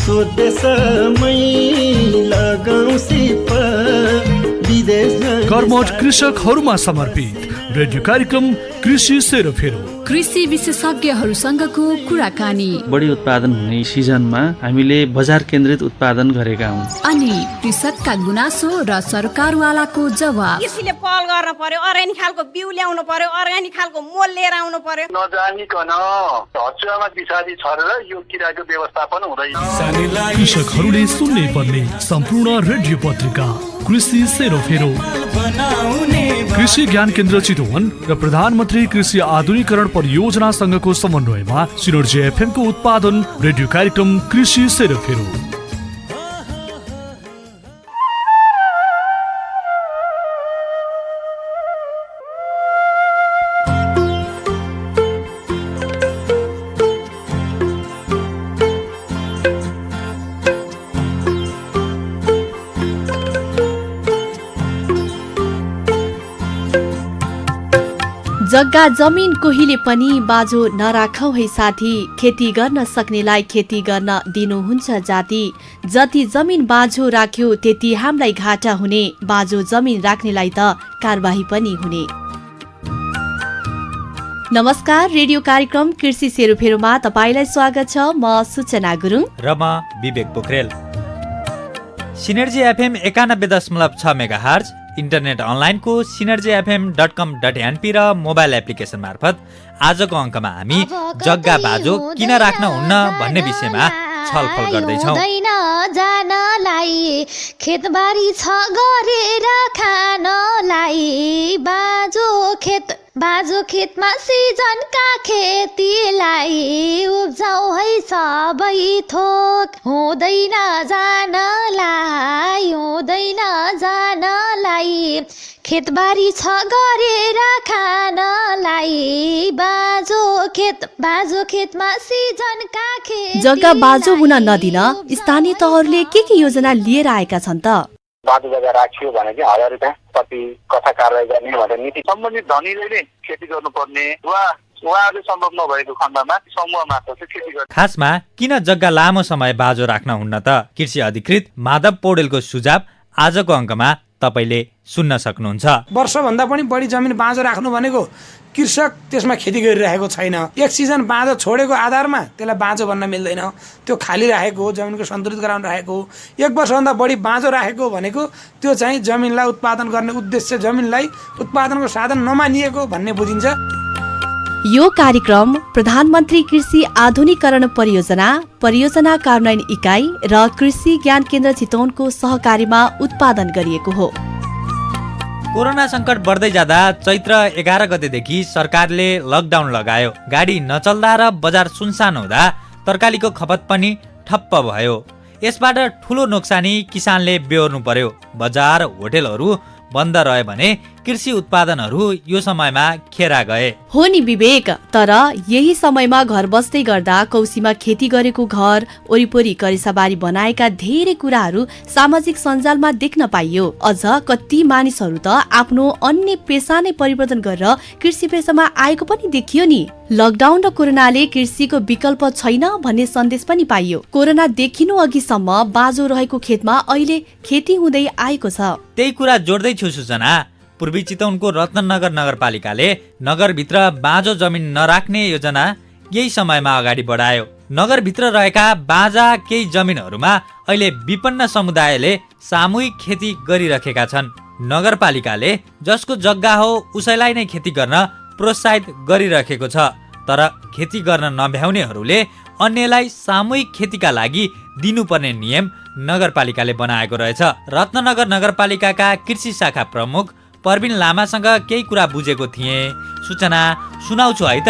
स्वदेशमै लगाउँ सिप विदेश कर्मठ कृषकहरूमा समर्पित रेडियो कार्यक्रम कृषि सेरोफेरो। कृषि विशेषज्ञहरूसँगको कुराकानी। बढी उत्पादन हुने सिजनमा हामीले बजार केन्द्रित उत्पादन गरेका हौं। अनि कृषकका गुनासो र सरकारवालाको जवाब। कृषिले पहल गर्न पर्यो, अर्ग्यानिक खालको बिउ ल्याउनु पर्यो, अर्ग्यानिक खालको मोल लिएर आउनु पर्यो। नजानिकन हचुवामा पिछाडी छरेर यो किराको व्यवस्थापन हुँदैन। कृषकहरूले सुन्नै पर्ने सम्पूर्ण रेडियो पत्रिका कृषि सेरोफेरो। कृषि ज्ञान केन्द्र चितवन र प्रधानमन्त्री कृषि आधुनिकरण परियोजना संघको समन्वयमा सिनर्जी एफएम को उत्पादन रेडियो कार्यक्रम कृषि सेरोफेरो। जग्गा जमिन कोहीले पनि बाजो नराखौ है साथी, खेती गर्न सक्नेलाई खेती गर्न दिनुहुन्छ जाति। जति जमिन बाजो राख्यो त्यति हामीलाई घाटा हुने, बाजो जमिन राख्नेलाई त कारबाही पनि हुने। नमस्कार, रेडियो कार्यक्रम कृषि सेरोफेरोमा तपाईलाई स्वागत छ। म सूचना गुरुङ र म Vivek Pokharel. Synergy FM 91.6 megahertz, internet अनलाइनको synergyfm.com.np र मोबाइल एप्लिकेसन मार्फत आजको अङ्कमा हामी जग्गा बाजो किन राख्न हुन्न भन्ने विषयमा छलफल गर्दैछौँ। जानलाई खेतबारी छ गरेर खानलाई, बाजो खेतमा सिजनका खेतीलाई उब्जाउ है सबै थोक। हुँदैन जानलाई खेतबारी छ गरेर खानलाई, बाजो खेतमा सिजनका खेती। जग्गा बाजो हुन नदिन स्थानीय तहहरूले के योजना लिएर आएका छन् त? बाटो जग्गा राखियो भने चाहिँ 1000 रुपियाँ प्रति कथा कारवाही गर्ने भनेर नीति। सम्बन्धित धनीले नै खेती गर्नुपर्ने वा उहाँहरूले सम्भव नभएको खण्डमा समूह मार्फत खेती गर्ने। खासमा किन जग्गा लामो समय बाजो राख्न हुन्न त? कृषि अधिकृत माधव पौडेलको सुझाव आजको अङ्कमा तपाईले सुन्न सक्नुहुन्छ। वर्षभन्दा पनि बढी जमिन बाँझो राख्नु भनेको कृषक त्यसमा खेती गरिरहेको छैन। एक सिजन बाँझो छोडेको आधारमा त्यसलाई बाँझो भन्न मिल्दैन। त्यो खाली राखेको हो, जमिनको सन्तुलित गराउन राखेको हो। 1 वर्षभन्दा बढी बाँझो राखेको भनेको त्यो चाहिँ जमिनलाई उत्पादन गर्ने उद्देश्य, जमिनलाई उत्पादनको साधन नमानिएको भन्ने बुझिन्छ। यो कार्यक्रम प्रधानमन्त्री कृषि आधुनिकरण परियोजना कार्यान्वयन इकाइ र कृषि ज्ञान केन्द्र चितवनको सहकारीमा उत्पादन गरिएको हो। कोरोना संकट बढ्दै जाँदा चैत्र 11 गतेदेखि सरकारले लकडाउन लगायो। गाडी नचल्दा र बजार सुनसान हुँदा तरकारीको खपत पनि ठप्प भयो। यसबाट ठूलो नोक्सानी किसानले बेहोर्नु पर्यो। बजार होटेलहरू बन्द रह्यो भने कृषि उत्पादनहरू यो समयमा खेरा गए। हो नि विवेक, तर यही समयमा घर बस्दै गर्दा कौशीमा खेती गरेको घर वरिपरि करेसाबारी बनाएका धेरै कुराहरू सामाजिक सञ्जालमा देख्न पाइयो। अझ कति मानिसहरू त आफ्नो अन्य पेसा नै परिवर्तन गरेर कृषि पेसामा आएको पनि देखियो नि। लकडाउन र कोरोनाले कृषिको विकल्प छैन भन्ने सन्देश पनि पाइयो। कोरोना देखिनु अघिसम्म बाँझो रहेको खेतमा अहिले खेती हुँदै आएको छ। त्यही कुरा जोड्दै छु सूचना। पूर्वी चितवनको रत्ननगर नगरपालिकाले नगरभित्र बाँझो जमिन नराख्ने योजना यही समयमा अगाडि बढायो। नगरभित्र रहेका बाँझा केही जमिनहरूमा अहिले विपन्न समुदायले सामूहिक खेती गरिरहेका छन्। नगरपालिकाले जसको जग्गा हो उसैलाई नै खेती गर्न प्रोत्साहित गरिरहेको छ। तर खेती गर्न नभ्याउनेहरूले अन्यलाई सामूहिक खेतीका लागि दिनुपर्ने नियम नगरपालिकाले बनाएको रहेछ। रत्ननगर नगरपालिकाका कृषि शाखा प्रमुख परबिन लामासँग केही कुरा बुझेको थिएँ। सूचना सुनाउँछु है त।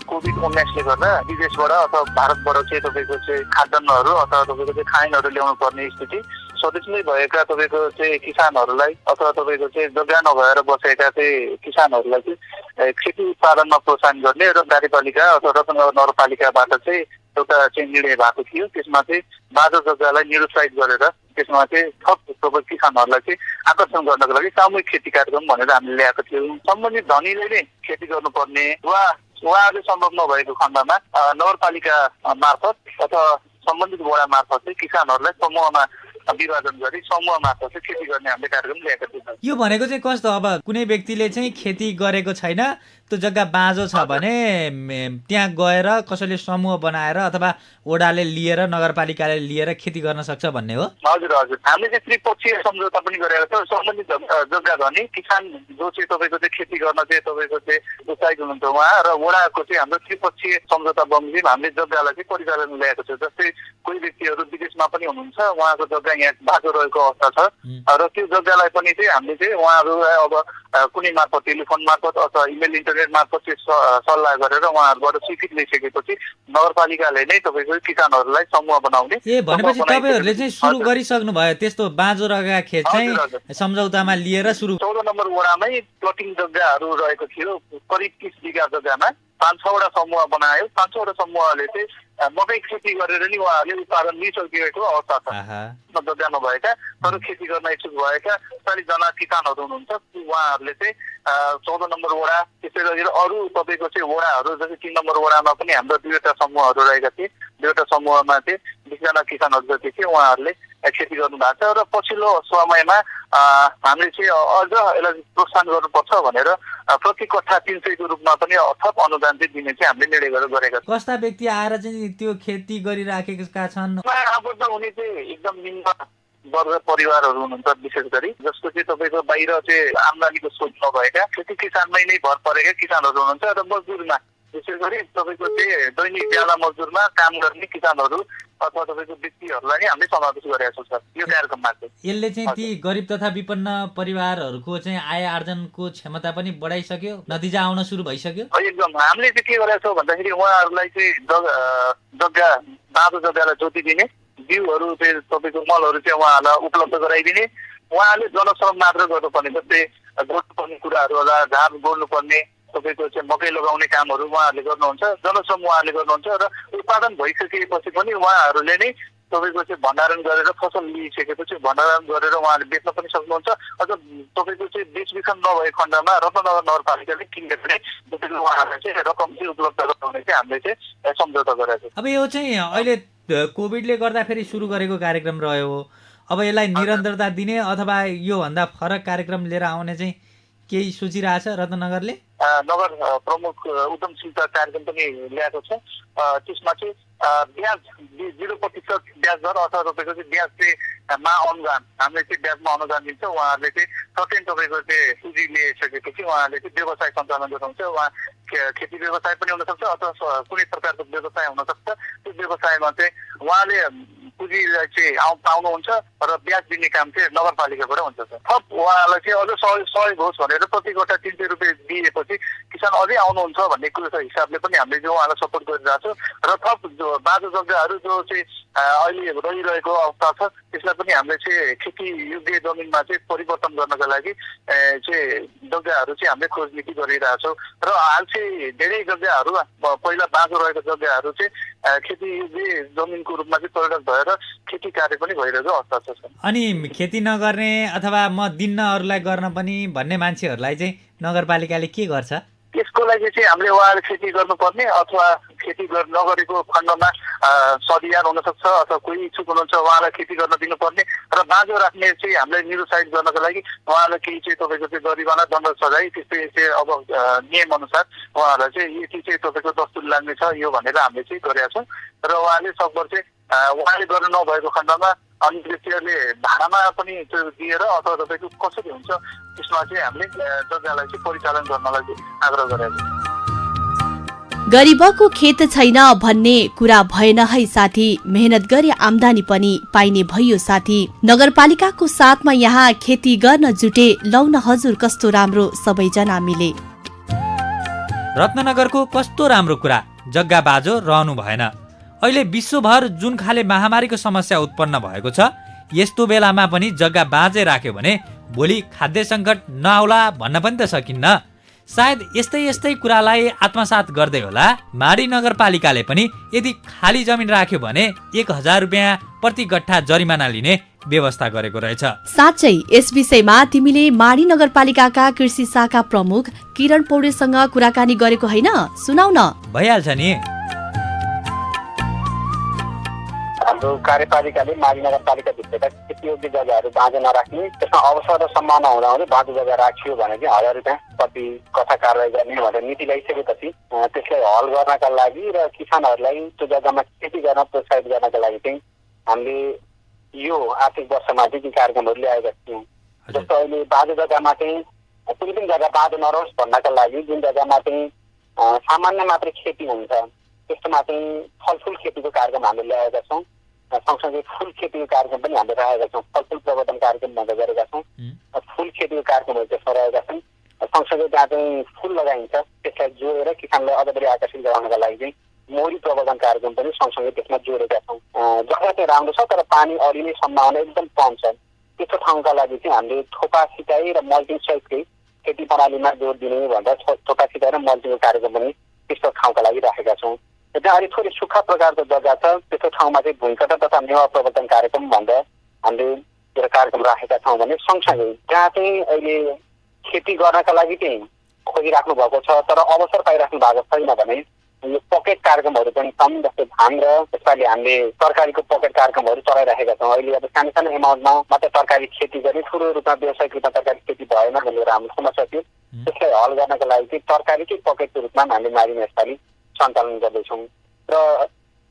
कोभिड-19ले गर्दा विदेशबाट अथवा भारतबाट चाहिँ तपाईँको चाहिँ खाद्यान्नहरू अथवा तपाईँको चाहिँ खाइनहरू ल्याउनु पर्ने स्थिति स्वदेशमै भएका तपाईँको चाहिँ किसानहरूलाई अथवा तपाईँको चाहिँ जग्गा नभएर बसेका चाहिँ किसानहरूलाई चाहिँ खेती उत्पादनमा प्रोत्साहन गर्ने र कार्यपालिका अथवा रत्नगर नगरपालिकाबाट चाहिँ एउटा चाहिँ निर्णय भएको थियो। त्यसमा चाहिँ बाँझो जग्गालाई निरुत्साहित गरेर त्यसमा चाहिँ थप किसानहरूलाई चाहिँ आकर्षण गर्नको लागि सामूहिक खेती कार्यक्रम भनेर हामीले ल्याएको थियौँ। सम्बन्धित धनीले नै खेती गर्नुपर्ने वा उहाँहरूले सम्भव नभएको खण्डमा नगरपालिका मार्फत अथवा सम्बन्धित वडा मार्फत चाहिँ किसानहरूलाई समूहमा विभाजन गरी समूह मार्फत चाहिँ खेती गर्ने हामीले कार्यक्रम ल्याएका थियौँ। यो भनेको चाहिँ कस्तो, अब कुनै व्यक्तिले चाहिँ खेती गरेको छैन, त्यो जग्गा बाँझो छ भने त्यहाँ गएर कसैले समूह बनाएर अथवा वडाले लिएर नगरपालिकाले लिएर खेती गर्न सक्छ भन्ने हो? हजुर हजुर, हामीले चाहिँ त्रिपक्षीय सम्झौता पनि गरेका छौँ। सम्बन्धित जग्गा धनी किसान जो चाहिँ तपाईँको चाहिँ खेती गर्न चाहिँ तपाईँको चाहिँ उत्साहित हुनुहुन्छ उहाँ र वडाको चाहिँ हाम्रो त्रिपक्षीय सम्झौता बमोजिम हामीले जग्गालाई चाहिँ परिचालन ल्याएको छ। जस्तै कोही व्यक्तिहरू विदेशमा पनि हुनुहुन्छ, उहाँको जग्गा यहाँ बाटो रहेको अवस्था छ र त्यो जग्गालाई पनि चाहिँ हामीले चाहिँ उहाँहरूलाई अब कुनै मार्फत टेलिफोन मार्फत अथवा इमेल इन्टरनेट मार्फत चाहिँ सल्लाह गरेर उहाँहरूबाट स्वीकृति लिइसकेपछि नगरपालिकाले नै तपाईँको किसानहरूलाई समूह बनाउने। भनेपछि तपाईँहरूले चाहिँ सुरु गरिसक्नु भयो त्यस्तो बाँझो रहेका खेत चाहिँ सम्झौतामा लिएर सुरु? 14 नम्बर वडामै प्लटिङ जग्गाहरू रहेको थियो, करिब 30 बिघा जग्गामा 5-6वटा समूह बनायो। 5-6वटा समूहले चाहिँ मकै खेती गरेर नि उहाँहरूले उत्पादन लिइसकेको अवस्था छ। जग्गा नभएका तर खेती गर्न इच्छुक भएका 40 जना किसानहरू हुनुहुन्छ, उहाँहरूले चाहिँ 14 नम्बर वडा त्यसै गरी अरू तपाईँको चाहिँ वडाहरू जस्तै 3 नम्बर वडामा पनि हाम्रो 2वटा समूहहरू रहेका थिए। 2वटा समूहमा चाहिँ 20 जना किसानहरू जति थिए उहाँहरूले खेती गर्नु भएको छ र पछिल्लो समयमा हामीले चाहिँ अझ यसलाई प्रोत्साहन गर्नुपर्छ भनेर प्रति कट्ठा 300 को रूपमा पनि थप अनुदान चाहिँ दिने चाहिँ हामीले निर्णय गरेका छौँ। कस्ता व्यक्ति आएर चाहिँ त्यो खेती गरिराखेका छन्? आबद्ध हुने चाहिँ एकदम निम्न वर्ग परिवारहरू हुनुहुन्छ, विशेष गरी जसको चाहिँ तपाईँको बाहिर चाहिँ आम्दानीको स्रोत नभएका खेती किसानमै नै भर परेका किसानहरू हुनुहुन्छ र मजदुरमा विशेष गरी तपाईँको चाहिँ दैनिक ज्याला मजदुरमा काम गर्ने किसानहरू अथवा तपाईँको व्यक्तिहरूलाई नै हामीले समावेश गरेका छौँ सर यो कार्यक्रममा चाहिँ। यसले चाहिँ ती गरिब तथा विपन्न परिवारहरूको चाहिँ आय आर्जनको क्षमता पनि बढाइसक्यो, नतिजा आउन सुरु भइसक्यो? एकदम हामीले चाहिँ के गरेका छौँ भन्दाखेरि उहाँहरूलाई चाहिँ जग्गा बाँझो जग्गालाई जोतिदिने, बिउहरू चाहिँ तपाईँको मलहरू चाहिँ उहाँहरूलाई उपलब्ध गराइदिने, उहाँले जनश्रम मात्र गर्नुपर्ने जस्तै गोड्नुपर्ने कुराहरू होला, धान गोड्नुपर्ने तपाईँको चाहिँ मकै लगाउने कामहरू उहाँहरूले गर्नुहुन्छ, जनश्रम उहाँहरूले गर्नुहुन्छ र उत्पादन भइसकेपछि पनि उहाँहरूले नै तपाईँको चाहिँ भण्डारण गरेर फसल लिइसकेपछि भण्डारण गरेर उहाँले बेच्न पनि सक्नुहुन्छ। अझ तपाईँको चाहिँ बेचबिखन नभएको खण्डमा रत्ननगर नगरपालिकाले किनेर पनि तपाईँको उहाँहरूलाई चाहिँ रकम चाहिँ उपलब्ध गराउने चाहिँ हामीले चाहिँ सम्झौता गरेका छौँ। अब यो चाहिँ अहिले कोभिडले गर्दाखेरि सुरु गरेको कार्यक्रम रह्यो, अब यसलाई निरन्तरता दिने अथवा योभन्दा फरक कार्यक्रम लिएर आउने चाहिँ केही सोचिरहेछ रत्ननगरले? नगर प्रमुख उद्यमशीलता कार्यक्रम पनि ल्याएको छ। त्यसमा चाहिँ ब्याज 0% ब्याज दर अथवा तपाईँको चाहिँ ब्याज चाहिँ मा अनुदान हामीले चाहिँ ब्याजमा अनुदान दिन्छ। उहाँहरूले चाहिँ सर्टेन तपाईँको चाहिँ पुँजी लिइसकेपछि उहाँहरूले चाहिँ व्यवसाय सञ्चालन गर्नुहुन्छ। उहाँ खेती व्यवसाय पनि हुनसक्छ अथवा कुनै प्रकारको व्यवसाय हुनसक्छ। त्यो व्यवसायमा चाहिँ उहाँले पुँजी चाहिँ पाउनुहुन्छ र ब्याज दिने काम चाहिँ नगरपालिकाबाट हुन्छ सर। थप उहाँलाई चाहिँ अझ सहयोग होस् भनेर प्रति कट्ठा 300 रुपियाँ दिएपछि किसान अझै आउनुहुन्छ भन्ने कुरो हिसाबले पनि हामीले जो उहाँलाई सपोर्ट गरिरहेको छौँ र थप बाँझो जग्गाहरू जो चाहिँ अहिले रहिरहेको अवस्था छ त्यसलाई पनि हामीले चाहिँ खेती योग्य जमिनमा चाहिँ परिवर्तन गर्नका लागि चाहिँ जग्गाहरू चाहिँ हामीले खोज नीति गरिरहेछौँ र हाल चाहिँ धेरै जग्गाहरू पहिला बाँझो रहेको जग्गाहरू चाहिँ खेती योग्य जमिनको रूपमा चाहिँ परिणत भएर खेती कार्य पनि भइरहेको अवस्था छ। अनि खेती नगर्ने अथवा म दिन्न अरूलाई गर्न पनि भन्ने मान्छेहरूलाई चाहिँ नगरपालिकाले के गर्छ? त्यसको लागि चाहिँ हामीले उहाँले खेती गर्नुपर्ने अथवा खेती नगरेको खण्डमा सदियार हुनसक्छ अथवा कोही इच्छुक हुनुहुन्छ उहाँलाई खेती गर्न दिनुपर्ने र बाँझो राख्ने चाहिँ हामीले निरुत्साहित गर्नको लागि उहाँलाई केही चाहिँ तपाईँको चाहिँ गरिवाना दण्ड सजाय त्यस्तै चाहिँ अब नियम अनुसार उहाँहरूलाई चाहिँ यति चाहिँ तपाईँको दस्तुर लाग्ने छ यो भनेर हामीले चाहिँ गरेका छौँ र उहाँले सकभर चाहिँ उहाँले गर्नु नभएको खण्डमा अन्य व्यक्तिहरूले भाडामा पनि दिएर अथवा तपाईँको कसरी हुन्छ त्यसमा चाहिँ हामीले जग्गालाई चाहिँ परिचालन गर्नलाई आग्रह गरेका छौँ। गरिबको खेत छैन भन्ने कुरा भएन है साथी, मेहनत गरी आम्दानी पनि पाइने भयो साथी। नगरपालिकाको साथमा यहाँ खेती गर्न जुटे, लौन हजुर कस्तो राम्रो सबैजना मिले। रत्ननगरको कस्तो राम्रो कुरा, जग्गा बाँझो रहनु भएन। अहिले विश्वभर जुन खाले महामारीको समस्या उत्पन्न भएको छ यस्तो बेलामा पनि जग्गा बाँझै राख्यो भने भोलि खाद्य सङ्कट नआउला भन्न पनि त सकिन्न। सायद यस्तै कुरालाई आत्मसात गर्दै होला माडी नगरपालिकाले पनि यदि खाली जमिन राख्यो भने 1000 रुपियाँ प्रति गट्ठा जरिमाना लिने व्यवस्था गरेको रहेछ। साँच्चै यस विषयमा तिमीले माडी नगरपालिकाका कृषि शाखा प्रमुख किरण पौडेलसँग कुराकानी गरेको होइन? सुनाउ न। भइहाल्छ नि। हाम्रो कार्यपालिकाले माडी नगरपालिकाभित्रका खेतीयोग्य जग्गाहरू बाँझो नराख्ने, त्यसमा अवसर र सम्भावना हुँदाहुँदै बाँझो जग्गा राखियो भने चाहिँ 1000 रुपियाँ प्रति कथा कारवाही गर्ने भनेर नीति ल्याइसकेपछि त्यसलाई हल गर्नका लागि र किसानहरूलाई त्यो जग्गामा खेती गर्न प्रोत्साहित गर्नका लागि चाहिँ हामीले यो आर्थिक वर्षमा चाहिँ कार्यक्रमहरू ल्याएका थियौँ। जस्तो अहिले बाँझो जग्गामा चाहिँ कुनै पनि जग्गा बाँझो नरहोस् भन्नका लागि जुन जग्गामा चाहिँ सामान्य मात्रै खेती हुन्छ त्यस्तोमा चाहिँ फलफुल खेतीको कार्यक्रम हामीले ल्याएका छौँ। सँगसँगै फुल खेतीको कार्यक्रम पनि हामीले राखेका छौँ। फलफुल प्रवर्धन कार्यक्रम भन्दै गरेका छौँ। फुल खेतीको कार्यक्रमहरू त्यसमा रहेका छन्। सँगसँगै जहाँ चाहिँ फुल लगाइन्छ त्यसलाई जोडेर किसानलाई अझ बढी आकर्षित गराउनका लागि चाहिँ मोरी प्रवर्धन कार्यक्रम पनि सँगसँगै त्यसमा जोडेका छौँ। जग्गा चाहिँ राम्रो छ तर पानी अलिने सम्भावना एकदम कम छ। त्यस्तो ठाउँका लागि चाहिँ हामीले थोपा सिँचाइ र मल्चिङ सहितकै खेती प्रणालीमा जोड दिने भन्दा थोपा सिँचाइ र मल्चिङको कार्यक्रम पनि त्यस्तो ठाउँका लागि राखेका छौँ। त्यहाँ अलिक थोरै सुक्खा प्रकारको जग्गा छ त्यस्तो ठाउँमा चाहिँ भूइँकटा तथा मेवा प्रवर्धन कार्यक्रम भन्दा हामीले एउटा कार्यक्रम राखेका छौँ भने सँगसँगै जहाँ चाहिँ अहिले खेती गर्नका लागि चाहिँ खोजिराख्नु भएको छ तर अवसर पाइराख्नु भएको छैन भने यो पकेट कार्यक्रमहरू पनि छन्। जस्तै धान र यसपालि हामीले तरकारीको पकेट कार्यक्रमहरू चलाइराखेका छौँ। अहिले अब सानो सानो एमाउन्टमा मात्र तरकारी खेती गर्ने, ठुलो रूपमा व्यावसायिक रूपमा तरकारी खेती भएन भनेर हाम्रो समस्या थियो। त्यसलाई हल गर्नका लागि चाहिँ तरकारीकै पकेटको रूपमा हामीले माडीमा यसपालि सञ्चालन गर्दैछौँ। र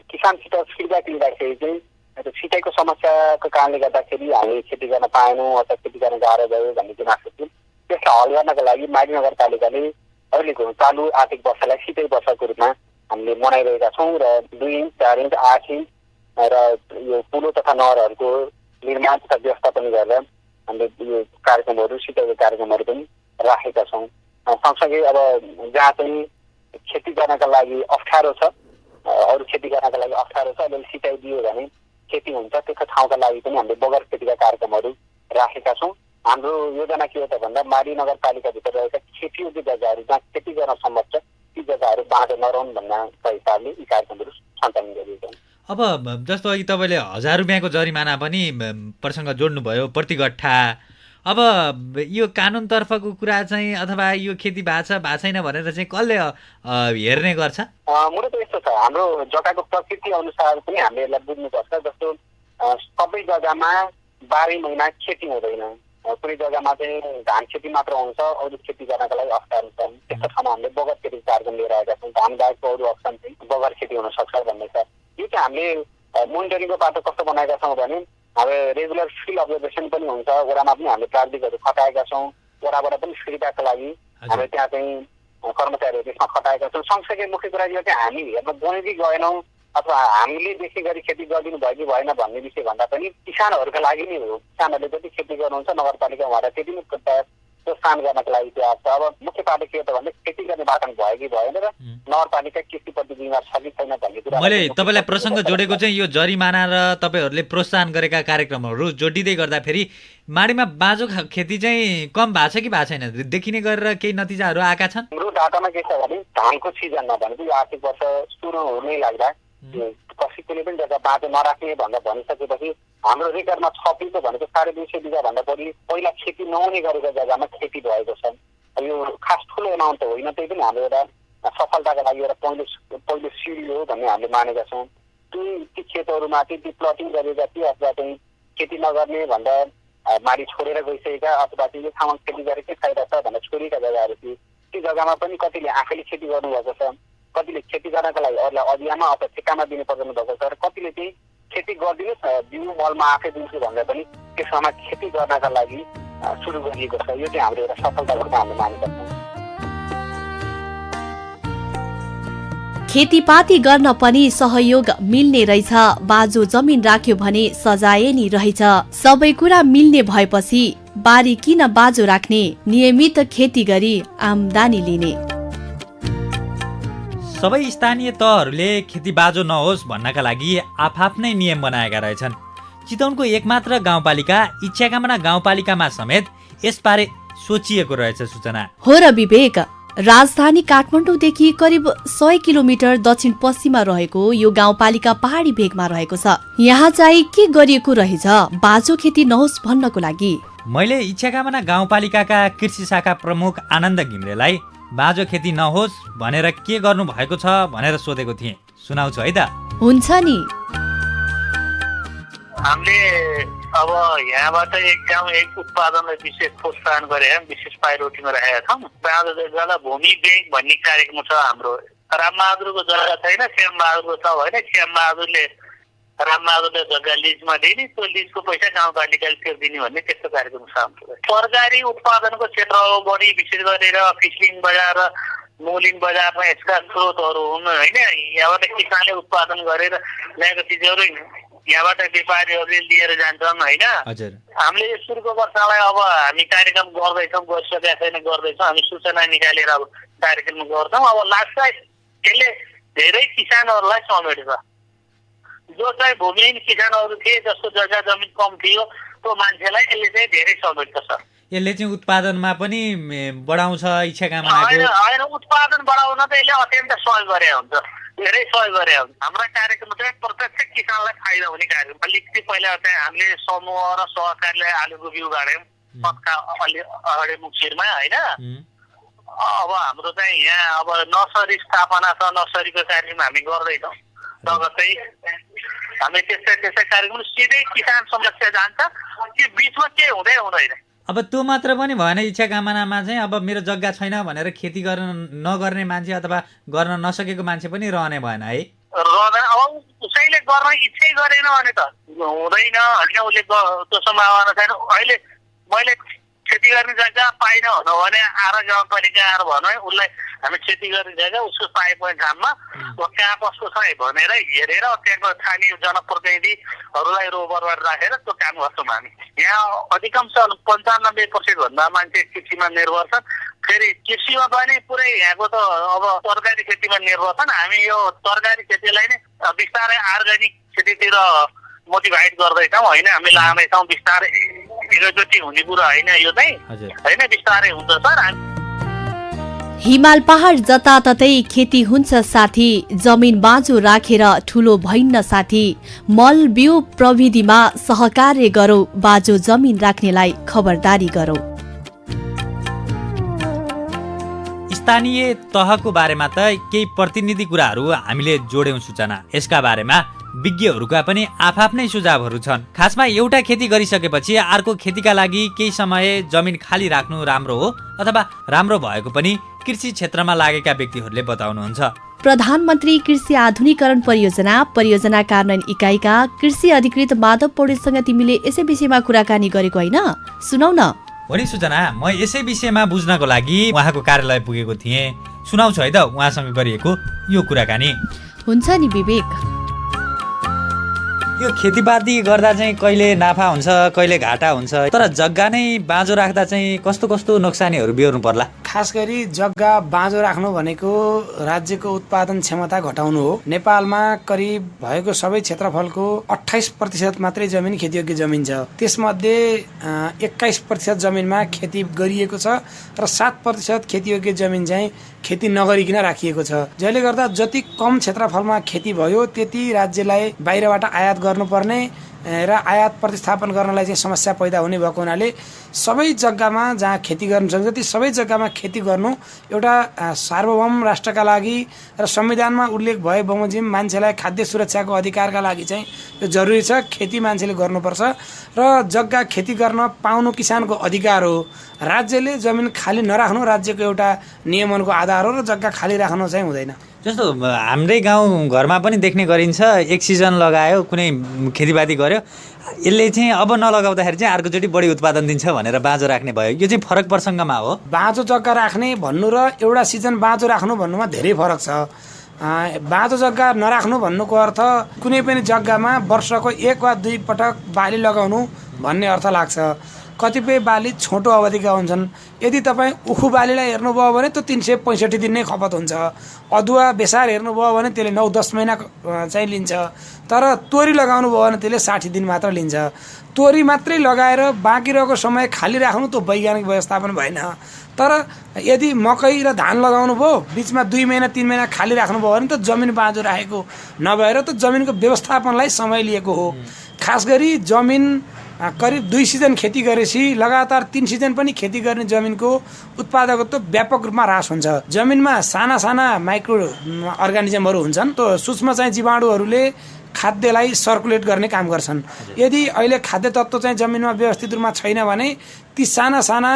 किसानसित फिडब्याक लिँदाखेरि चाहिँ सिँचाइको समस्याको कारणले गर्दाखेरि हामीले खेती गर्न पाएनौँ अथवा खेती गर्न गाह्रो भयो भन्ने गुनासो थियो। त्यसलाई हल गर्नका लागि माडी नगरपालिकाले अहिलेको चालु आर्थिक वर्षलाई सिँचाइ वर्षको रूपमा हामीले मनाइरहेका छौँ र 2 इन्च 4 इन्च 8 इन्च र यो पुलो तथा नहरहरूको निर्माण तथा व्यवस्थापन गरेर हामीले यो कार्यक्रमहरू सिँचाइको कार्यक्रमहरू पनि राखेका छौँ। सँगसँगै अब जहाँ चाहिँ खेती गर्नका लागि अप्ठ्यारो छ, अरू खेती गर्नका लागि अप्ठ्यारो छ, अलिअलि सिँचाइ दियो भने खेती हुन्छ त्यस्तो ठाउँका लागि पनि हामीले बगर खेतीका कार्यक्रमहरू राखेका छौँ। हाम्रो योजना के हो त भन्दा माडी नगरपालिकाभित्र रहेका खेतीयोग्य जग्गाहरू जहाँ खेती गर्न सम्भव छ ती जग्गाहरू बाँझो नरहन् भन्ने हिसाबले यी कार्यक्रमहरू सञ्चालन गरिएका छन्। अब जस्तो अघि तपाईँले 1000 रुपियाँको जरिमाना पनि प्रसङ्ग जोड्नुभयो प्रति गट्ठा। अब यो कानुनतर्फको कुरा चाहिँ अथवा यो खेती भएको छैन भनेर चाहिँ कसले हेर्ने गर्छ? मुलो त यस्तो छ, हाम्रो जग्गाको प्रकृति अनुसार पनि हामीले यसलाई बुझ्नुपर्छ। जस्तो सबै जग्गामा 12 महिना खेती हुँदैन। कुनै जग्गामा चाहिँ धान खेती मात्र हुन्छ, अरू खेती गर्नका लागि अप्ठ्यारो छ। त्यस्तो ठाउँमा हामीले बगर खेतीको कार्यक्रम लिएर आएका छौँ। धान बाहेकको अरू अप्सन चाहिँ बगर खेती हुन सक्छ भन्ने छ। यो चाहिँ हामीले मोनिटरिङको बाटो कस्तो बनाएका छौँ भने हाम्रो रेगुलर फिल्ड अब्जर्भेसन पनि हुन्छ। वडामा पनि हामीले प्राविधिकहरू खटाएका छौँ। वडाबाट पनि फिडब्याकको लागि हामीले त्यहाँ चाहिँ कर्मचारीहरू त्यसमा खटाएका छौँ। सँगसँगै मुख्य कुरा यो चाहिँ हामी हेर्न गएँ कि गएनौँ अथवा हामीले देखि गरी खेती गरिदिनु भयो कि भएन भन्ने विषय भन्दा पनि किसानहरूका लागि नै हो। किसानहरूले जति खेती गर्नुहुन्छ नगरपालिका उहाँलाई त्यति नै प्रोत्साहन गर्नको लागि त्यो आएको छ। अब मुख्य पाटो के हो त भन्दा खेती गर्ने बाटो भयो कि भएन र नगरपालिका कृषिप्रति जिम्मेवार छ कि छैन भन्ने कुरा। मैले तपाईँलाई प्रसङ्ग जोडेको चाहिँ यो जरिमाना र तपाईँहरूले प्रोत्साहन गरेका कार्यक्रमहरू जोडिँदै गर्दाखेरि माडीमा बाँझो खेती चाहिँ कम भएको छ कि भएको छैन देखिने गरेर केही नतिजाहरू आएका छन्? हाम्रो डाटामा के छ भने धानको सिजनमा भनेको यो आर्थिक वर्ष सुरु हुनै लाग्दा कसै कुनै पनि जग्गा बाँझो नराख्ने भनेर भनिसकेपछि हाम्रो रेकर्डमा छपिएको भनेको 250 बिघा भन्दा बढी पहिला खेती नहुने गरेको जग्गामा खेती भएको छ। यो खास ठुलो एमाउन्ट त होइन, त्यही पनि हाम्रो एउटा सफलताको लागि एउटा पहिलो सिडी हो भन्ने हामीले मानेका छौँ। ती खेतहरूमाथि ती प्लटिङ गरेका थिए अथवा चाहिँ खेती नगर्ने भन्दा माडी छोडेर गइसकेका अथवा त्यो ठाउँमा खेती गरेर के फाइदा छ भनेर छोडेका जग्गाहरू थिए। ती जग्गामा पनि कतिले आफैले खेती गर्नुभएको छ, कतिले खेती गर्नका लागि अरूलाई अधियामा अथवा ठेक्कामा दिने पर्नु भएको छ र कतिले चाहिँ खेती गरिदिनुहोस् बिउ मलमा आफै दिन्छु भन्दा पनि त्यसमा खेती गर्नका लागि सुरु गरिएको छ। यो चाहिँ हाम्रो एउटा सफलताको रूपमा हामीले मानेका छौँ। खेतीपाती गर्न पनि सहयोग मिल्ने रहेछ। बाँझो जमिन राख्यो भने सजाय नि रहेछ। सबै कुरा मिल्ने भएपछि बारी किन बाँझो राख्ने? नियमित खेती गरी आम्दानी लिने। सबै स्थानीय तहहरूले खेती बाँझो नहोस् भन्नका लागि आफआफ्नै नियम बनाएका रहेछन्। चितवनको एकमात्र गाउँपालिका इच्छाकामना गाउँपालिकामा समेत यसबारे सोचिएको रहेछ सूचना। हो र विवेक, राजधानी काठमाडौँदेखि करिब 100 किलोमिटर दक्षिण पश्चिममा रहेको यो गाउँपालिका पहाडी भेगमा रहेको छ। यहाँ चाहिँ के गरिएको रहेछ बाँझो खेती नहोस् भन्नको लागि? मैले इच्छाकामना गाउँपालिकाका कृषि शाखा प्रमुख आनन्द घिम्रेलाई बाँझो खेती नहोस् भनेर के गर्नु भएको छ भनेर सोधेको थिएँ। सुनाउँछु है त। हुन्छ नि। हामीले अब यहाँबाट एक गाउँ एक उत्पादनलाई विशेष प्रोत्साहन गरेर विशेष प्रायोरिटीमा राखेका छौँ। बाँझो जग्गालाई भूमि ब्याङ्क भन्ने कार्यक्रम छ हाम्रो। रामबहादुरको जग्गा छैन, श्यामबहादुरको छ होइन, श्यामबहादुरले रामबहादुरले जग्गा लिजमा दिने, त्यो लिजको पैसा गाउँपालिकाले तिर्दिने भन्ने त्यस्तो कार्यक्रम छ हाम्रो। तरकारी उत्पादनको क्षेत्रमा बढी विशेष गरेर फिस्लिङ बजार र मौलिन बजारमा यसका स्रोतहरू हुन् होइन। यहाँबाट किसानले उत्पादन गरेर ल्याएको चिजहरू यहाँबाट व्यापारीहरूले लिएर जान्छन् होइन। हामीले सुरुको वर्षलाई अब हामी कार्यक्रम गर्दैछौँ, गरिसकेका छैन गर्दैछौँ। हामी सूचना निकालेर अब कार्यक्रम गर्छौँ। अब लाग्छ यसले धेरै किसानहरूलाई समेट्छ। जो चाहिँ भूमिहीन किसानहरू थिए, जसको जग्गा जमिन कम थियो, त्यो मान्छेलाई यसले चाहिँ धेरै समेट्छ सर। यसले चाहिँ उत्पादनमा पनि बढाउँछ इच्छाकामनाको? होइन, उत्पादन बढाउन त यसले अत्यन्त सहयोग गरे हुन्छ, धेरै सहयोग गरे हुन्छ। हाम्रा कार्यक्रम चाहिँ प्रत्यक्ष किसानलाई फाइदा हुने कार्यक्रम। अलिकति पहिला चाहिँ हामीले समूह र सहकारीलाई आलुको बिउ गाड्यौँ पत्का अलि अगाडि मुक्सिरमा होइन। अब हाम्रो चाहिँ यहाँ अब नर्सरी स्थापना छ, नर्सरीको कार्यक्रम हामी गर्दैछौँ। लगत्तै हामी त्यस्तै कार्यक्रम सिधै किसान समस्या जान्छ, त्यो बिचमा के हुँदै हुँदैन। अब त्यो मात्र पनि भएन, इच्छाकामनामा चाहिँ अब मेरो जग्गा छैन भनेर खेती गर्न नगर्ने मान्छे अथवा गर्न नसकेको मान्छे पनि रहने भएन है? रहँदैन। अब उसैले गर्न इच्छै गरेन भने त हुँदैन होइन, उसले त्यो सम्भावना छैन। अहिले मैले खेती गर्ने जग्गा पाइन भने आएर गाउँपालिका आएर भनौँ उसलाई हामी खेती गर्ने जग्गा उसको पाएको ठाउँमा कहाँ कसको छ भनेर हेरेर त्यहाँको स्थानीय जनप्रतिनिधिहरूलाई रोबरबाट राखेर त्यो काम गर्छौँ हामी। यहाँ अधिकांश 95% भन्दा मान्छे कृषिमा निर्भर छन्। फेरि कृषिमा पनि पुरै यहाँको त अब तरकारी खेतीमा निर्भर छन्। हामी यो तरकारी खेतीलाई नै बिस्तारै अर्ग्यानिक खेतीतिर मोटिभेट गर्दैछौँ होइन। हामी लाँदैछौँ बिस्तारै, एकैचोटि हुने कुरा होइन यो चाहिँ होइन, बिस्तारै हुन्छ सर। हिमाल पहाड जताततै खेती हुन्छ साथी, जमिन बाँझो राखेर ठुलो भइन्न साथी। मल बिउ प्रविधिमा सहकार्य गरौँ, बाँझो जमिन राख्नेलाई खबरदारी गरौँ। स्थानीय तहको बारेमा त केही प्रतिनिधि कुराहरू हामीले जोड्यौं सूचना। यसका बारेमा विज्ञहरूका पनि आफ्नै सुझावहरू छन्। खासमा एउटा खेती गरिसकेपछि अर्को खेतीका लागि केही समय जमिन खाली राख्नु राम्रो हो अथवा राम्रो भएको पनि कृषि क्षेत्रमा लागेका व्यक्तिहरूले बताउनुहुन्छ। प्रधानमन्त्री कृषि आधुनिकरण परियोजना कार्यान्वयन इकाइका कृषि अधिकृत माधव पौडेलसँग तिमीले यसै विषयमा कुराकानी गरेको होइन? सुनाउ न। हो नि सूचना, म यसै विषयमा बुझ्नको लागि उहाँको कार्यालय पुगेको थिएँ। सुनाउँछु है त उहाँसँग गरिएको यो कुराकानी। हुन्छ नि विवेक। यो खेतीपाती गर्दा चाहिँ कहिले नाफा हुन्छ कहिले घाटा हुन्छ, तर जग्गा नै बाँझो राख्दा चाहिँ कस्तो कस्तो नोक्सानीहरू बिहोर्नु पर्ला? खास गरी जग्गा बाँझो राख्नु भनेको राज्यको उत्पादन क्षमता घटाउनु हो। नेपालमा करिब भएको सबै क्षेत्रफलको 28% मात्रै जमिन खेतीयोग्य जमिन छ। त्यसमध्ये 21% जमिनमा खेती गरिएको छ र 7% खेतीयोग्य जमिन चाहिँ खेती नगरिकन राखिएको छ। जसले गर्दा जति कम क्षेत्रफलमा खेती भयो त्यति राज्यलाई बाहिरबाट आयात गर्नुपर्ने र आयात प्रतिस्थापन गर्नलाई चाहिँ समस्या पैदा हुने भएको हुनाले सबै जग्गामा जहाँ खेती गर्न सक्छ ती सबै जग्गामा खेती गर्नु एउटा सार्वभौम राष्ट्रका लागि र संविधानमा उल्लेख भए बमोजिम मान्छेलाई खाद्य सुरक्षाको अधिकारका लागि चाहिँ यो जरुरी छ। खेती मान्छेले गर्नुपर्छ र जग्गा खेती गर्न पाउनु किसानको अधिकार हो। राज्यले जमिन खाली नराख्नु राज्यको एउटा नियमनको आधार हो र जग्गा खाली राख्नु चाहिँ हुँदैन। जस्तो हाम्रै गाउँ घरमा पनि देख्ने गरिन्छ, एक सिजन लगायो कुनै खेतीपाती गर्यो, यसले चाहिँ अब नलगाउँदाखेरि चाहिँ अर्कोचोटि बढी उत्पादन दिन्छ भनेर बाँझो राख्ने भयो। यो चाहिँ फरक प्रसङ्गमा हो। बाँझो जग्गा राख्ने भन्नु र एउटा सिजन बाँझो राख्नु भन्नुमा धेरै फरक छ। बाँझो जग्गा नराख्नु भन्नुको अर्थ कुनै पनि जग्गामा वर्षको 1 वा 2 पटक बाली लगाउनु भन्ने अर्थ लाग्छ। कतिपय बाली छोटो अवधिका हुन्छन्। यदि तपाईँ उखु बालीलाई हेर्नुभयो भने त्यो 365 दिन नै खपत हुन्छ। अदुवा बेसार हेर्नुभयो भने त्यसले 9-10 महिना चाहिँ लिन्छ। तर तोरी लगाउनु भयो भने त्यसले 60 दिन मात्र लिन्छ। तोरी मात्रै लगाएर बाँकी रहेको समय खाली राख्नु त्यो वैज्ञानिक व्यवस्थापन भएन। तर यदि मकै र धान लगाउनु भयो बिचमा 2 महिना 3 महिना खाली राख्नुभयो भने त जमिन बाँझो राखेको नभएर त जमिनको व्यवस्थापनलाई समय लिएको हो। खास गरी जमिन करिब 2 सिजन खेती गरेपछि लगातार 3 सिजन पनि खेती गर्ने जमिनको उत्पादकत्व व्यापक रूपमा ह्रास हुन्छ। जमिनमा साना साना माइक्रो अर्गानिजमहरू हुन्छन्। त्यो सूक्ष्म चाहिँ जीवाणुहरूले खाद्यलाई सर्कुलेट गर्ने काम गर्छन्। यदि अहिले खाद्य तत्त्व चाहिँ जमिनमा व्यवस्थित रूपमा छैन भने ती साना साना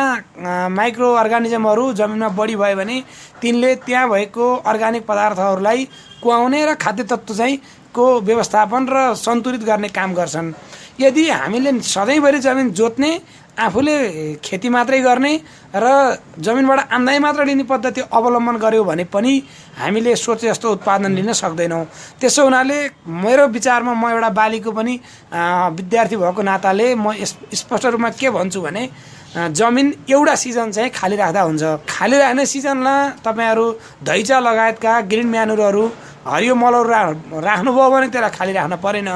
माइक्रो अर्गानिजमहरू जमिनमा बढी भयो भने तिनले त्यहाँ भएको अर्ग्यानिक पदार्थहरूलाई कुहाउने र खाद्य तत्त्व चाहिँ को व्यवस्थापन र सन्तुलित गर्ने काम गर्छन्। यदि हामीले सधैँभरि जमिन जोत्ने आफूले खेती मात्रै गर्ने र जमिनबाट आम्दानी मात्र लिने पद्धति अवलम्बन गर्यो भने पनि हामीले सोचे जस्तो उत्पादन लिन सक्दैनौँ। त्यसो हुनाले मेरो विचारमा म एउटा बालीको पनि विद्यार्थी भएको नाताले म स्पष्ट रूपमा के भन्छु भने जमिन एउटा सिजन चाहिँ खाली राख्दा हुन्छ। खाली राख्ने सिजनमा तपाईँहरू धैचा लगायतका ग्रिन म्यानुरहरू हरियो मलहरू राख्नुभयो भने त्यसलाई खाली राख्न परेन।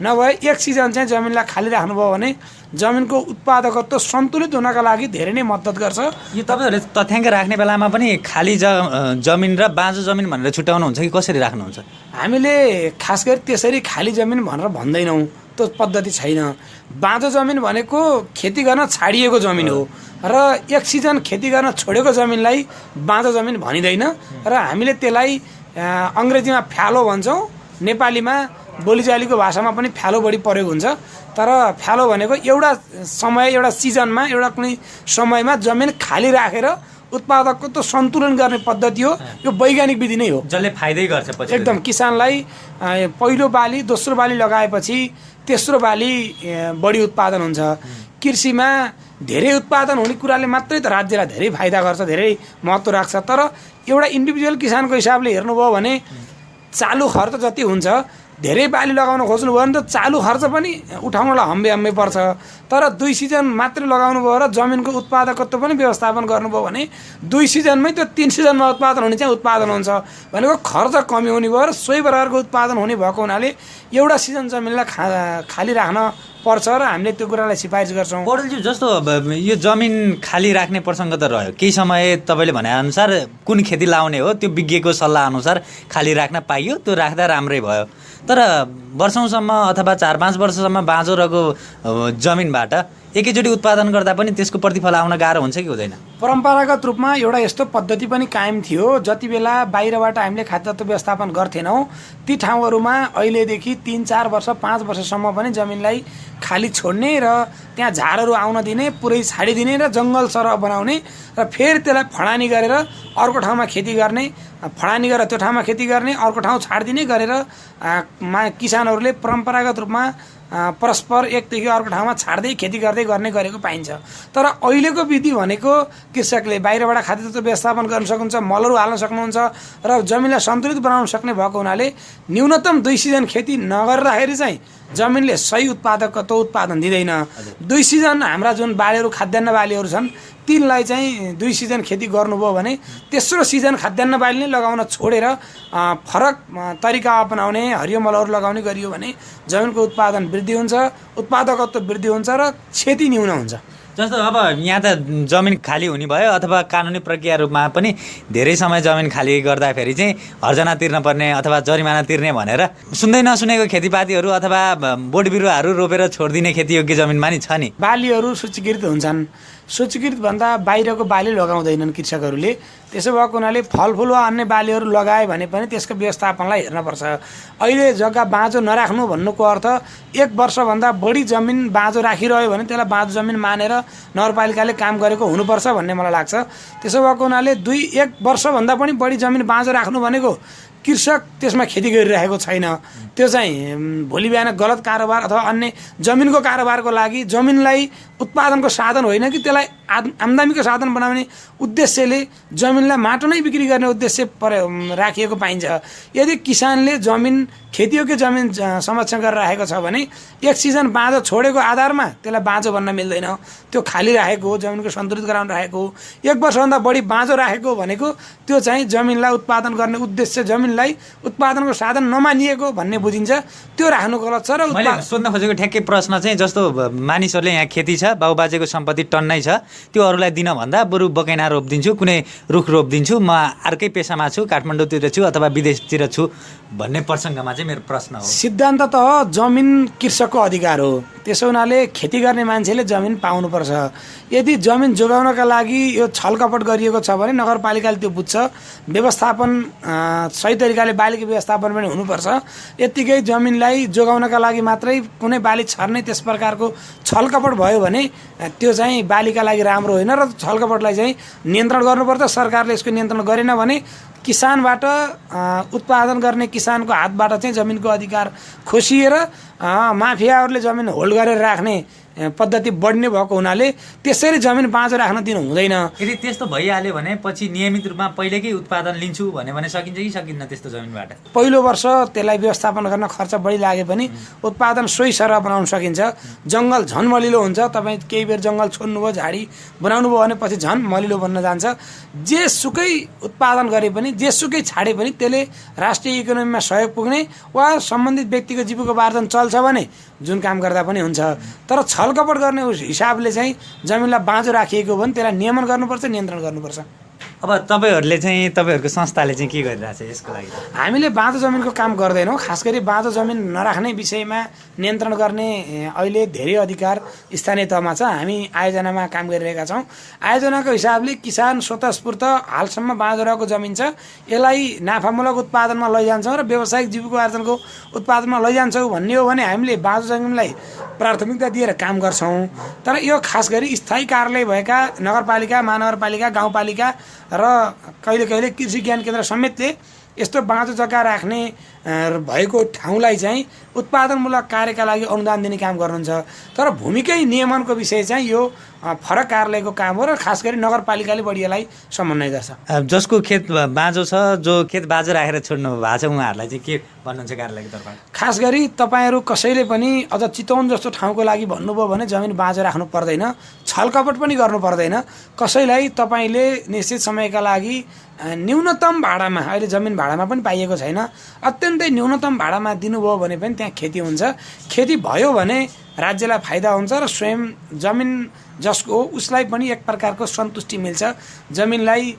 नभए एक सिजन चाहिँ जमिनलाई खाली राख्नुभयो भने जमिनको उत्पादकत्व सन्तुलित हुनका लागि धेरै नै मद्दत गर्छ। यो तपाईँहरूले तथ्याङ्क राख्ने बेलामा पनि खाली जमिन र बाँझो जमिन भनेर छुट्याउनुहुन्छ कि कसरी राख्नुहुन्छ? हामीले खास गरी त्यसरी खाली जमिन भनेर भन्दैनौँ, त्यो पद्धति छैन। बाँझो जमिन भनेको खेती गर्न छाडिएको जमिन हो र एक सिजन खेती गर्न छोडेको जमिनलाई बाँझो जमिन भनिँदैन र हामीले त्यसलाई अङ्ग्रेजीमा फ्यालो भन्छौँ, नेपालीमा बोलीचालीको भाषामा पनि फ्यालो बढी प्रयोग हुन्छ। तर फ्यालो भनेको एउटा समय एउटा सिजनमा एउटा कुनै समयमा जमिन खाली राखेर उत्पादकको त सन्तुलन गर्ने पद्धति हो। यो वैज्ञानिक विधि नै हो जसले फाइदै गर्छ। एकदम किसानलाई पहिलो बाली दोस्रो बाली लगाएपछि तेस्रो बाली बढी उत्पादन हुन्छ। कृषिमा धेरै उत्पादन हुने कुराले मात्रै त राज्यलाई धेरै फाइदा गर्छ, धेरै महत्त्व राख्छ। तर एउटा इन्डिभिजुअल किसानको हिसाबले हेर्नुभयो भने चालु खर्च जति हुन्छ धेरै बाली लगाउन खोज्नुभयो भने त चालु खर्च पनि उठाउनलाई हम्बे पर्छ। तर 2 सिजन मात्रै लगाउनु भयो र जमिनको उत्पादकत्व पनि व्यवस्थापन गर्नुभयो भने 2 सिजनमै त्यो 3 सिजनमा उत्पादन हुने चाहिँ उत्पादन हुन्छ भनेको खर्च कमी हुने भयो र सोही बराबरको उत्पादन हुने भएको हुनाले एउटा सिजन जमिनलाई खाली राख्न पर्छ र हामीले त्यो कुरालाई सिफारिस गर्छौँ। पौडेलज्यू, जस्तो यो जमिन खाली राख्ने प्रसङ्ग त रह्यो, केही समय तपाईँले भनेअनुसार कुन खेती लाउने हो त्यो विज्ञको सल्लाह अनुसार खाली राख्न पाइयो, त्यो राख्दा राम्रै भयो। तर वर्षौँसम्म अथवा 4-5 वर्षसम्म बाँझो रहेको जमिनबाट एकैचोटि उत्पादन गर्दा पनि त्यसको प्रतिफल आउन गाह्रो हुन्छ कि हुँदैन? परम्परागत रूपमा एउटा यस्तो पद्धति पनि कायम थियो। जति बेला बाहिरबाट हामीले खाद्य तत्त्व व्यवस्थापन गर्थेनौँ ती ठाउँहरूमा अहिलेदेखि 3-4 वर्ष 5 वर्षसम्म पनि जमिनलाई खाली छोड्ने र त्यहाँ झारहरू आउन दिने, पुरै छाडिदिने र जङ्गल सरह बनाउने र फेरि त्यसलाई फडानी गरेर अर्को ठाउँमा खेती गर्ने, फडानी गरेर त्यो ठाउँमा खेती गर्ने, अर्को ठाउँ छाडिदिने गरेर किसानहरूले परम्परागत रूपमा परस्पर एकदेखि अर्को ठाउँमा छाड्दै खेती गर्दै गरेको पाइन्छ। तर अहिलेको विधि भनेको कृषकले बाहिरबाट खाद्य तत्त्व व्यवस्थापन गर्न सक्नुहुन्छ, मलहरू हाल्न सक्नुहुन्छ र जमिनलाई सन्तुलित बनाउन सक्ने भएको हुनाले न्यूनतम 2 सिजन खेती नगर्दाखेरि चाहिँ जमिनले सही उत्पादन दिँदैन। 2 सिजन हाम्रा जुन बालीहरू खाद्यान्न बालीहरू छन् तिनलाई चाहिँ 2 सिजन खेती गर्नुभयो भने तेस्रो सिजन खाद्यान्न बाली नै लगाउन छोडेर फरक तरिका अपनाउने, हरियो मलहरू लगाउने गरियो भने जमिनको उत्पादन वृद्धि हुन्छ, उत्पादकत्व वृद्धि हुन्छ र क्षति न्यून हुन्छ। जस्तो अब यहाँ त जमिन खाली हुने भयो अथवा कानुनी प्रक्रिया रूपमा पनि धेरै समय जमिन खाली गर्दाखेरि चाहिँ हर्जना तिर्न पर्ने अथवा जरिमाना तिर्ने भनेर सुन्दै नसुनेको खेतीपातीहरू अथवा बोट बिरुवाहरू रोपेर छोडिदिने खेतीयोग्य जमिनमा नि छ नि। बालीहरू सूचीकृत हुन्छन्, सूचीकृत भन्दा बाहिरको बाली लगाउँदैनन् कृषकहरूले। त्यसो भएको हुनाले फलफुल वा अन्य बालीहरू लगाए भने पनि त्यसको व्यवस्थापनलाई हेर्नुपर्छ। अहिले जग्गा बाँझो नराख्नु भन्नुको अर्थ 1 वर्षभन्दा बढी जमिन बाँझो राखिरह्यो भने त्यसलाई बाँझो जमिन मानेर नगरपालिकाले काम गरेको हुनुपर्छ भन्ने मलाई लाग्छ। त्यसो भएको हुनाले 1 वर्षभन्दा पनि बढी जमिन बाँझो राख्नु भनेको कृषक त्यसमा खेती गरिरहेको छैन, त्यो चाहिँ भोलि बिहान गलत कारोबार अथवा अन्य जमिनको कारोबारको लागि जमिनलाई उत्पादनको साधन होइन कि त्यसलाई आम्दानीको साधन बनाउने उद्देश्यले जमिनलाई माटो नै बिक्री गर्ने उद्देश्य राखिएको पाइन्छ। यदि किसानले जमिन खेतीयोग्य जमिन संरक्षण गरेर राखेको छ भने एक सिजन बाँझो छोडेको आधारमा त्यसलाई बाँझो भन्न मिल्दैन। त्यो खाली राखेको हो, जमिनको सन्तुलित गराउन राखेको हो। एक वर्षभन्दा बढी बाँझो राखेको भनेको त्यो चाहिँ जमिनलाई उत्पादन गर्ने उद्देश्य, जमिनलाई उत्पादनको साधन नमानिएको भन्ने बुझिन्छ। त्यो राख्नु गलत छ। र मैले सोध्न खोजेको ठ्याक्कै प्रश्न चाहिँ जस्तो मानिसहरूले यहाँ खेती छ, बाबुबाजेको सम्पत्ति टन्नै छ, त्यो अरूलाई दिन भन्दा बरु बकैना रोपिदिन्छु, कुनै रुख रोपिदिन्छु, म अर्कै पेसामा छु, काठमाडौँतिर छु अथवा विदेशतिर छु भन्ने प्रसङ्गमा चाहिँ मेरो प्रश्न हो। सिद्धान्त त जमिन कृषकको अधिकार हो, त्यसो हुनाले खेती गर्ने मान्छेले जमिन पाउनुपर्छ। यदि जमिन जोगाउनका लागि यो छलकपट गरिएको छ भने नगरपालिकाले त्यो बुझ्छ, व्यवस्थापन सही तरिकाले बालीको व्यवस्थापन पनि हुनुपर्छ। यत्तिकै जमिनलाई जोगाउनका लागि मात्रै कुनै बाली छर्ने त्यस प्रकारको छलकपट भयो भने त्यो चाहिँ बालीका लागि राम्रो होइन र छलकपटलाई चाहिँ नियन्त्रण गर्नुपर्छ। सरकारले यसको नियन्त्रण गरेन भने किसानबाट उत्पादन गर्ने किसानको हातबाट चाहिँ जमिनको अधिकार खोसिएर माफियाहरूले जमिन होल्ड गरेर राख्ने पद्धति बढ्ने भएको हुनाले त्यसरी जमिन बाँझो राख्न दिनु हुँदैन। यदि त्यस्तो भइहाल्यो भने पछि नियमित रूपमा पहिलेकै उत्पादन लिन्छु भने सकिन्छ कि सकिन्न त्यस्तो जमिनबाट? पहिलो वर्ष त्यसलाई व्यवस्थापन गर्न खर्च बढी लागे पनि उत्पादन सोही सरह बनाउन सकिन्छ। जङ्गल झन् मलिलो हुन्छ, तपाईँ केही बेर जङ्गल छोड्नुभयो, झाडी बनाउनु भयो भने पछि झन् मलिलो बन्न जान्छ। जेसुकै उत्पादन गरे पनि, जेसुकै छाडे पनि त्यसले राष्ट्रिय इकोनोमीमा सहयोग पुग्ने वा सम्बन्धित व्यक्तिको जीविकोपार्जन चल्छ भने जुन काम गर्दा पनि हुन्छ। तर छलकपट गर्ने हिसाबले चाहिँ जमिनलाई बाँझो राखिएको हो भने त्यसलाई नियमन गर्नुपर्छ, नियन्त्रण गर्नुपर्छ। अब तपाईँहरूले चाहिँ तपाईँहरूको संस्थाले चाहिँ के गरिरहेछ यसको लागि? हामीले बाँझो जमिनको काम गर्दैनौँ। खास गरी बाँझो जमिन नराख्ने विषयमा नियन्त्रण गर्ने अहिले धेरै अधिकार स्थानीय तहमा छ। हामी आयोजनामा काम गरिरहेका छौँ। आयोजनाको हिसाबले किसान स्वतस्फूर्त हालसम्म बाँझो रहेको जमिन छ, यसलाई नाफामूलक उत्पादनमा लैजान्छौँ र व्यावसायिक जीविकोपार्जनको उत्पादनमा लैजान्छौँ भन्ने हो भने हामीले बाँझो जमिनलाई प्राथमिकता दिएर काम गर्छौँ। तर यो खास गरी स्थायी कार्यालय भएका नगरपालिका, महानगरपालिका, गाउँपालिका र कहिले कहिले कृषि ज्ञान केन्द्र समेतले यस्तो बाँझो जग्गा राख्ने भएको ठाउँलाई चाहिँ उत्पादनमूलक कार्यका लागि अनुदान दिने काम गर्नुहुन्छ। तर भूमिकै नियमनको विषय चाहिँ यो फरक कार्यालयको काम हो र खास गरी नगरपालिकाले बढी यसलाई समन्वय गर्छ। जसको खेत बाँझो छ, जो खेत बाँझो राखेर छोड्नु भएको छ, उहाँहरूलाई चाहिँ के भन्नुहुन्छ कार्यालयको तर्फबाट? खास गरी तपाईँहरू कसैले पनि अझ चितवन जस्तो ठाउँको लागि भन्नुभयो भने जमिन बाँझो राख्नु पर्दैन, छलकपट पनि गर्नु पर्दैन। कसैलाई तपाईँले निश्चित समयका लागि न्यूनतम भाडामा, अहिले जमिन भाडामा पनि पाइएको छैन, अत्यन्तै न्यूनतम भाडामा दिनुभयो भने पनि त्यहाँ खेती हुन्छ। खेती भयो भने राज्यलाई फाइदा हुन्छ र स्वयं जमिन जसको हो उसलाई पनि एक प्रकारको सन्तुष्टि मिल्छ। जमिनलाई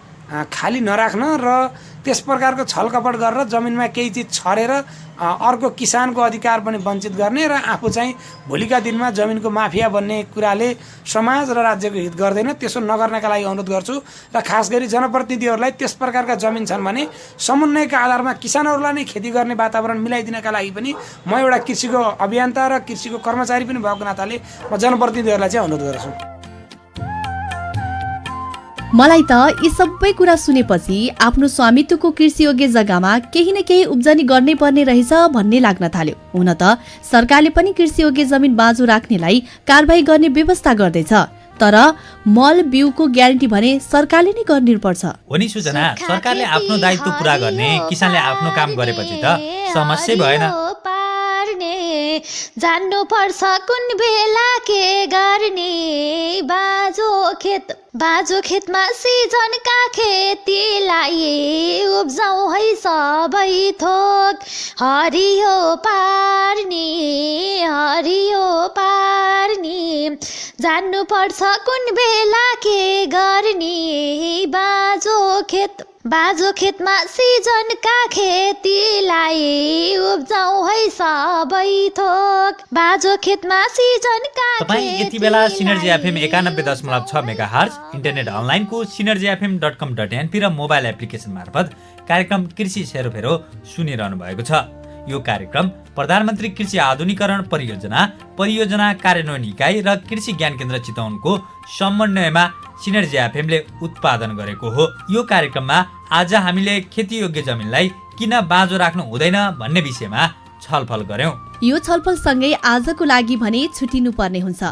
खाली नराख्न र त्यस प्रकारको छलकपट गरेर जमिनमा केही चिज छरेर अर्को किसानको अधिकार पनि वञ्चित गर्ने र आफू चाहिँ भोलिका दिनमा जमिनको माफिया बन्ने कुराले समाज र राज्यको हित गर्दैन। त्यसो नगर्नका लागि अनुरोध गर्छु र खास गरी जनप्रतिनिधिहरूलाई त्यस प्रकारका जमिन छन् भने समन्वयका आधारमा किसानहरूलाई नै खेती गर्ने वातावरण मिलाइदिनका लागि पनि म एउटा कृषिको अभियन्ता र कृषिको कर्मचारी पनि भएको नाताले म जनप्रतिनिधिहरूलाई चाहिँ अनुरोध गर्छु। मलाई त यी सबै कुरा सुनेपछि आफ्नो स्वामित्वको कृषियोग्य जग्गामा केही न केही उब्जनी गर्नै पर्ने रहेछ भन्ने लाग्न थाल्यो। हुन त सरकारले पनि कृषियोग्य जमिन बाँझो राख्नेलाई कारबाही गर्ने व्यवस्था गर्दैछ, तर मल बिउको ग्यारेन्टी भने सरकारले नै गर्नुपर्छ। हो नि सुजना, सरकारले आफ्नो दायित्व पुरा गर्ने, किसानले आफ्नो काम गरेपछि त समस्या भएन। जान्नु पर्छ कुन बेला के गर्ने, बाँझो खेतमा सिजनका खेतीलाई उब्जाउ है सबै थोक, हरियो पार्ने जान्नु पर्छ कुन बेला के गर्ने, बाँझो खेतमा सिजनका खेतीलाई उब्जाउ है सबै थोक, बाँझो खेतमा सिजनका। तपाईँ यति बेला सिनर्जी एफएम 91.6 मेगाहर्ज, इन्टरनेट अनलाइनको synergyfm.com.np र मोबाइल एप्लिकेसन मार्फत कार्यक्रम कृषि सेरोफेरो सुनिरहनु भएको छ। यो कार्यक्रम प्रधानमन्त्री कृषि आधुनिकरण परियोजना कार्यान्वयन इकाइ र कृषि ज्ञान केन्द्र चितवनको समन्वयमा सिनर्जी एफएमले उत्पादन गरेको हो। यो कार्यक्रममा आज हामीले खेतीयोग्य जमिनलाई किन बाँझो राख्नु हुँदैन भन्ने विषयमा छलफल गर्यौं। यो छलफलसँगै आजको लागि भने छुटिनु पर्ने हुन्छ।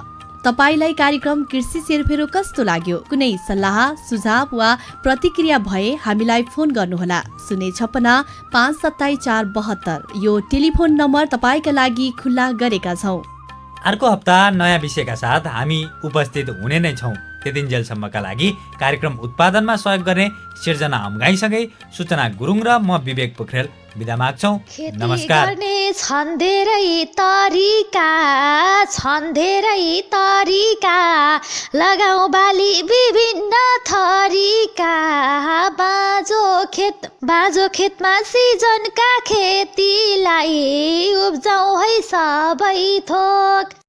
तपाईलाई कार्यक्रम कृषि सेरोफेरो कस्तो लाग्यो? कुनै सल्लाह सुझाव वा प्रतिक्रिया भए हामीलाई फोन गर्नुहोला 056 527 472। यो टेलिफोन नम्बर तपाईका लागि खुल्ला गरेका छौं। अर्को हप्ता नयाँ विषयका साथ हामी उपस्थित हुने नै छौं। त्यतिन्जेलसम्मका लागि कार्यक्रम उत्पादनमा सहयोग गर्ने सिर्जना हमगाईसँगै सूचना गुरुङ र म विवेक पोखरेल बिदा माग्छौं। नमस्कार। छन् धेरै तरिका लगाऊ बाली विभिन्न थरीका बाँझो खेतमा सिजनका खेतीलाई उब्जाउ है सबै थोक।